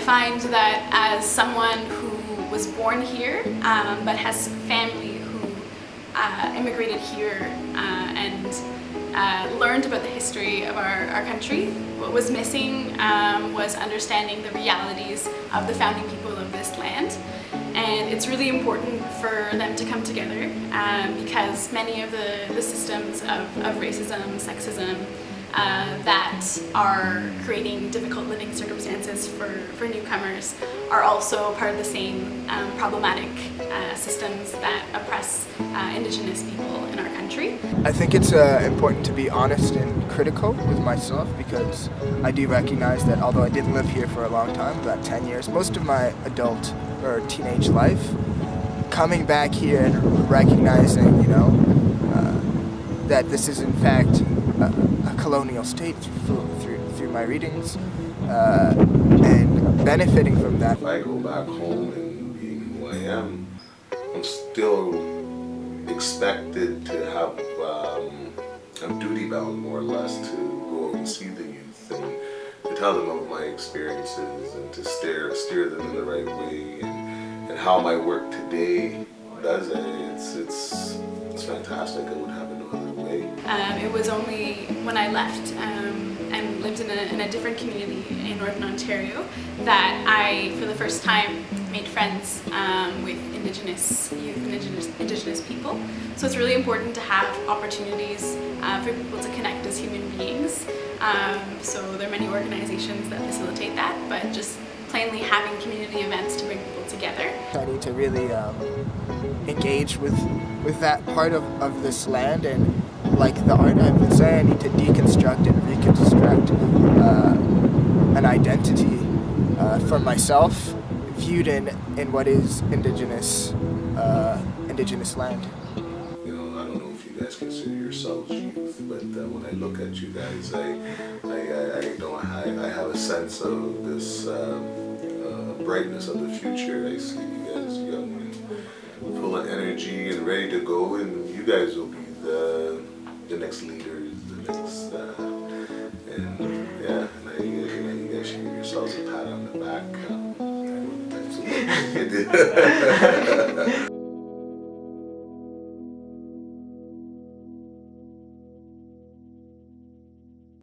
find that as someone who was born here but has family who immigrated here and learned about the history of our country, what was missing was understanding the realities of the founding people of this land. And it's really important for them to come together because many of the systems of racism, sexism, that are creating difficult living circumstances for newcomers are also part of the same problematic systems that oppress Indigenous people in our country. I think it's important to be honest and critical with myself because I do recognize that although I didn't live here for a long time, about 10 years, most of my adult or teenage life, coming back here and recognizing, that this is in fact a colonial state through my readings and benefiting from that. If I go back home and being who I am, I'm still expected to have, I'm duty bound more or less to go and see the youth and to tell them of my experiences and to steer them in the right way and how my work today does it. It's fantastic. I would have it no other way. It was only when I left and lived in a different community in Northern Ontario that I, for the first time, made friends with Indigenous youth and Indigenous people. So it's really important to have opportunities for people to connect as human beings. So there are many organizations that facilitate that, but just plainly having community events to bring people together. I need to really engage with that part of this land, and like the art I've been saying, I need to deconstruct and reconstruct an identity for myself viewed in what is Indigenous land. I don't know if you guys consider yourselves youth, but when I look at you guys, I have a sense of this brightness of the future. I see you guys young and full of energy and ready to go, and you guys will be the next leaders, the next, and yeah, you guys should give yourselves a pat on the back. That's what you did.